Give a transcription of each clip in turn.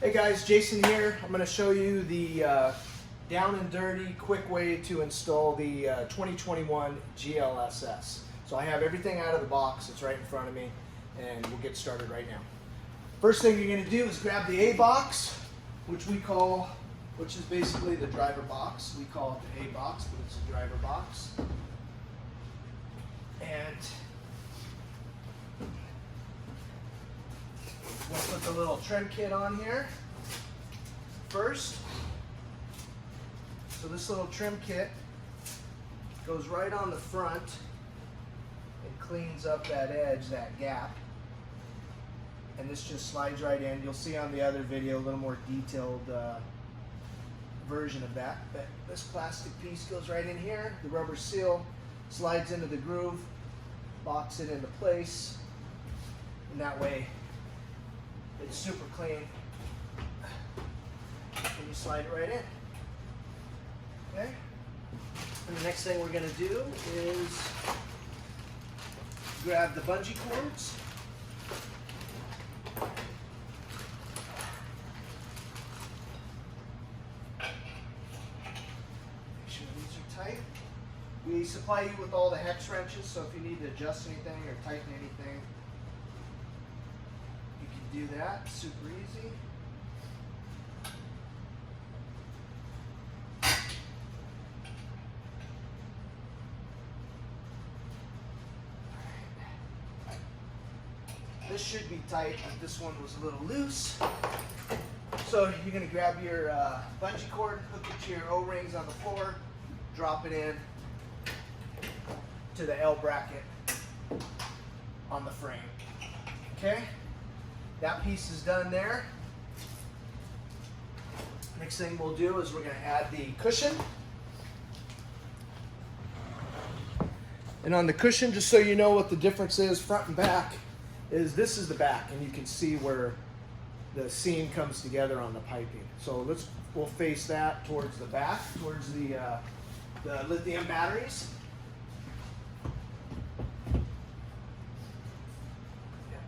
Hey guys, Jason here. I'm going to show you the down and dirty, quick way to install the 2021 GLSS. So I have everything out of the box. It's right in front of me, and we'll get started right now. First thing you're going to do is grab the A box, which is basically the driver box. We call it the A box, but it's a driver box. And we'll put the little trim kit on here first. So this little trim kit goes right on the front and cleans up that edge, that gap. And this just slides right in. You'll see on the other video a little more detailed version of that. But this plastic piece goes right in here. The rubber seal slides into the groove, locks it into place, and that way it's super clean. And you slide it right in. Okay? And the next thing we're going to do is grab the bungee cords. Make sure these are tight. We supply you with all the hex wrenches, so if you need to adjust anything or tighten anything, you can do that. Super easy. This should be tight, but this one was a little loose. So you're going to grab your bungee cord, hook it to your O-rings on the floor, drop it in to the L bracket on the frame. Okay? That piece is done there. Next thing we'll do is we're going to add the cushion. And on the cushion, just so you know what the difference is front and back, is this is the back, and you can see where the seam comes together on the piping. So we'll face that towards the back, towards the lithium batteries.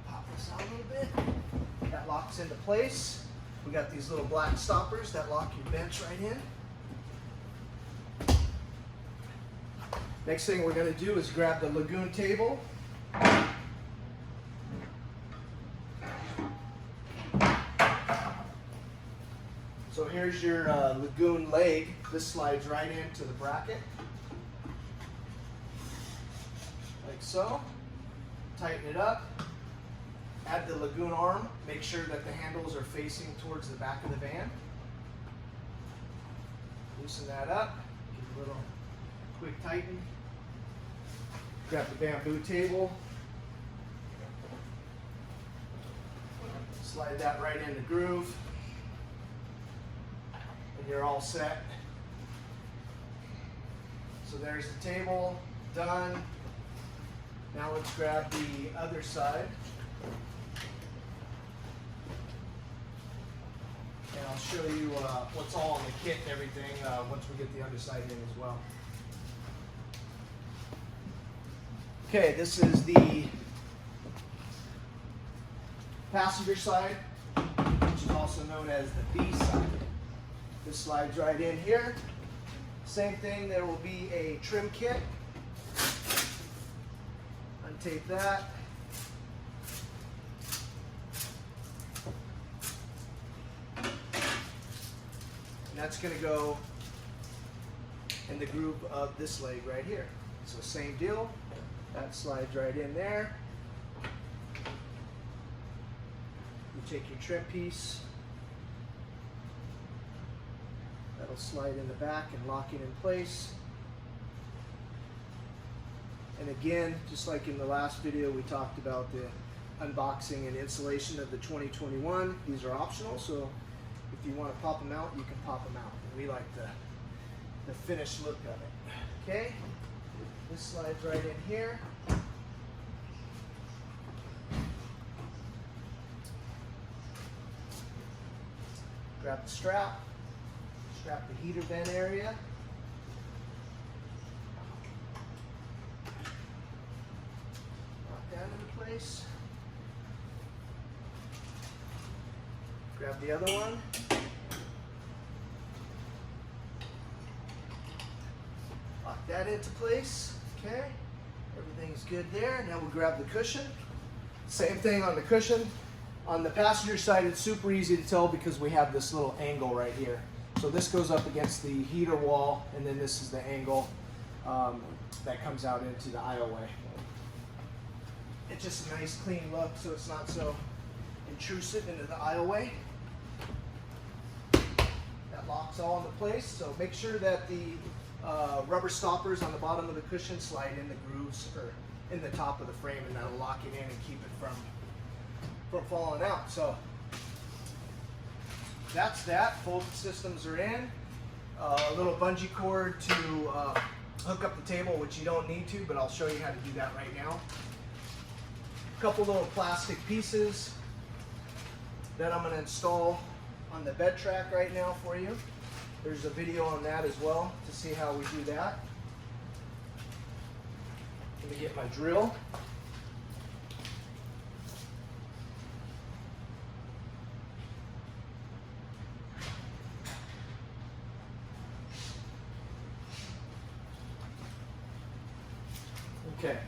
Pop this out a little bit. That locks into place. We got these little black stoppers that lock your bench right in. Next thing we're going to do is grab the lagoon table. So here's your lagoon leg. This slides right into the bracket, like so. Tighten it up. Add the lagoon arm. Make sure that the handles are facing towards the back of the van. Loosen that up. Give it a little quick tighten. Grab the bamboo table. Slide that right in the groove. And you're all set. So there's the table, done. Now let's grab the other side. And I'll show you what's all in the kit and everything once we get the underside in as well. Okay, this is the passenger side, which is also known as the B side. This slides right in here. Same thing, there will be a trim kit. Untape that. And that's going to go in the groove of this leg right here. So same deal. That slides right in there. You take your trim piece. That'll slide in the back and lock it in place. And again, just like in the last video, we talked about the unboxing and installation of the 2021. These are optional, so if you want to pop them out, you can pop them out. And we like the finished look of it. Okay, this slides right in here. Grab the strap. Strap the heater vent area. Lock that into place. Grab the other one. Lock that into place. Okay. Everything's good there. Now we'll grab the cushion. Same thing on the cushion. On the passenger side, it's super easy to tell because we have this little angle right here. So this goes up against the heater wall, and then this is the angle that comes out into the aisleway. It's just a nice clean look, so it's not so intrusive into the aisleway. That locks all into place, so make sure that the rubber stoppers on the bottom of the cushion slide in the grooves or in the top of the frame, and that'll lock it in and keep it from falling out. So that's that. Both systems are in. A little bungee cord to hook up the table, which you don't need to, but I'll show you how to do that right now. A couple little plastic pieces that I'm going to install on the bed track right now for you. There's a video on that as well to see how we do that. Let me get my drill. Okay,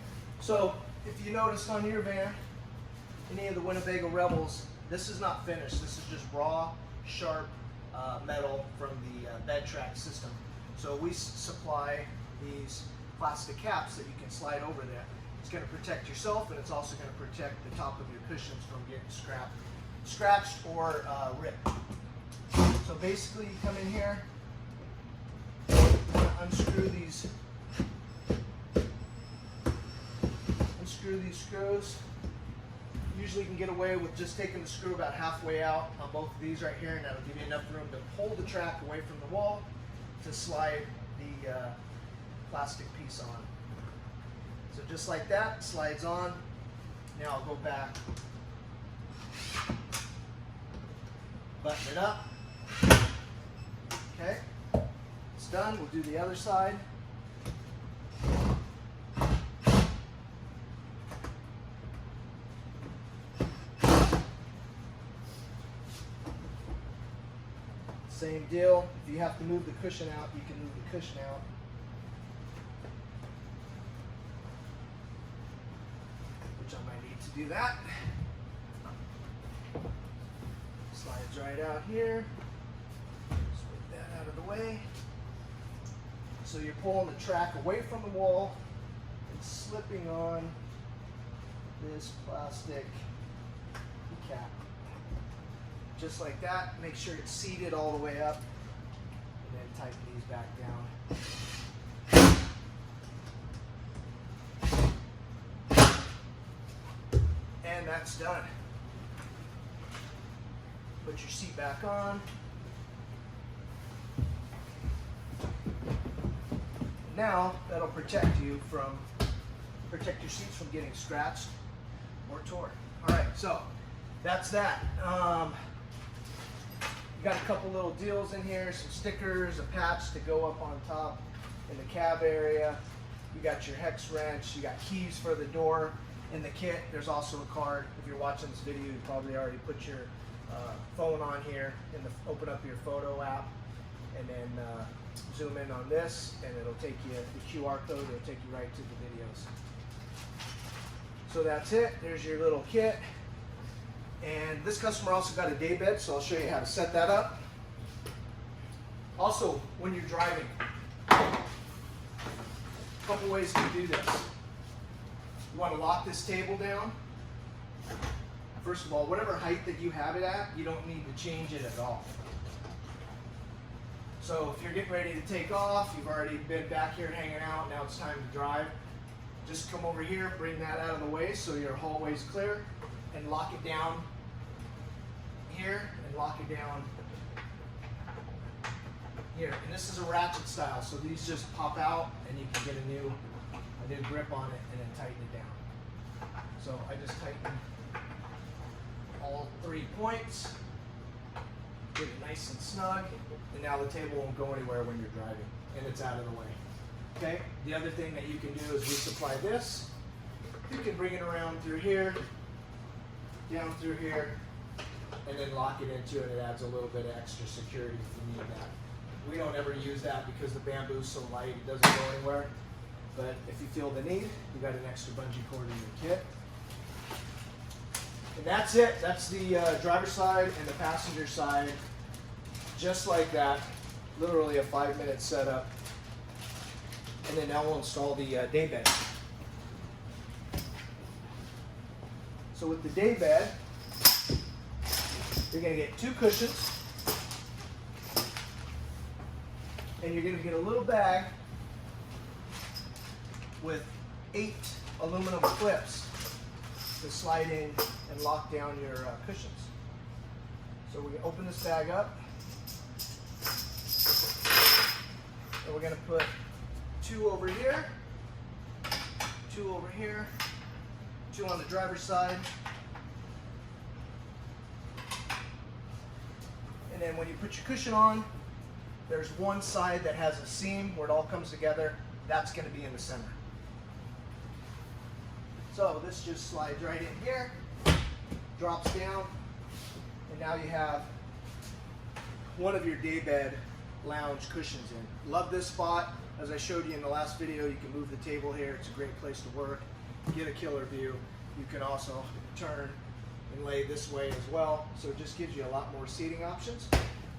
so if you noticed on your van, any of the Winnebago Revels, this is not finished. This is just raw, sharp metal from the bed track system. So we supply these plastic caps that you can slide over there. It's going to protect yourself, and it's also going to protect the top of your cushions from getting scratched or ripped. So basically you come in here, unscrew these screws. Usually you can get away with just taking the screw about halfway out on both of these right here, and that'll give you enough room to pull the track away from the wall to slide the plastic piece on. So just like that, slides on. Now I'll go back, button it up. Okay, it's done. We'll do the other side. Same deal. If you have to move the cushion out, you can move the cushion out. Which I might need to do that. Slides right out here. Just move that out of the way. So you're pulling the track away from the wall and slipping on this plastic cap. Just like that. Make sure it's seated all the way up, and then tighten these back down. And that's done. Put your seat back on. Now that'll protect your seats from getting scratched or torn. All right, so that's that. You got a couple little deals in here, some stickers, a patch to go up on top in the cab area. You got your hex wrench, you got keys for the door in the kit. There's also a card. If you're watching this video, you probably already put your phone on here and open up your photo app, and then zoom in on this, and it'll take you the QR code. It'll take you right to the videos. So that's it. There's your little kit. And this customer also got a day bed, so I'll show you how to set that up. Also, when you're driving, a couple ways to do this. You want to lock this table down. First of all, whatever height that you have it at, you don't need to change it at all. So if you're getting ready to take off, you've already been back here hanging out, now it's time to drive. Just come over here, bring that out of the way so your hallway's clear, and lock it down here and lock it down here. And this is a ratchet style, so these just pop out and you can get a new grip on it and then tighten it down. So I just tighten all 3 points, get it nice and snug, and now the table won't go anywhere when you're driving, and it's out of the way. Okay, the other thing that you can do is we supply this. You can bring it around through here, down through here, and then lock it into it. It adds a little bit of extra security if you need that. We don't ever use that because the bamboo is so light it doesn't go anywhere. But if you feel the need, you got an extra bungee cord in your kit. And that's it. That's the driver's side and the passenger side. Just like that. Literally a 5-minute setup. And then now we'll install the day bed. So with the day bed, you're going to get 2 cushions. And you're going to get a little bag with 8 aluminum clips to slide in and lock down your cushions. So we're going to open this bag up. And we're going to put 2 over here, 2 over here, 2 on the driver's side. And then when you put your cushion on, there's one side that has a seam where it all comes together. That's going to be in the center. So this just slides right in here, drops down, and now you have one of your daybed lounge cushions in. Love this spot. As I showed you in the last video, you can move the table here. It's a great place to work. Get a killer view. You can also turn and lay this way as well. So it just gives you a lot more seating options.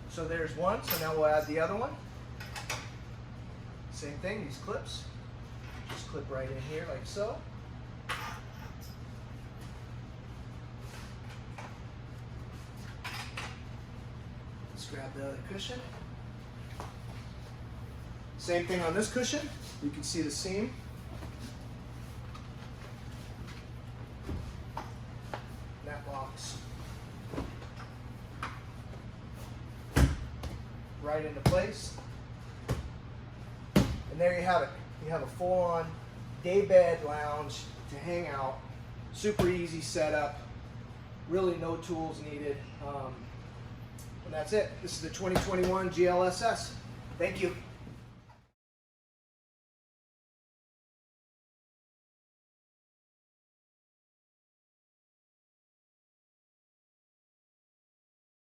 So there's one. So now we'll add the other one. Same thing, these clips. Just clip right in here like so. Let's grab the other cushion. Same thing on this cushion. You can see the seam. That locks right into place. And there you have it. You have a full-on daybed lounge to hang out. Super easy setup. Really no tools needed. And that's it. This is the 2021 GLSS. Thank you.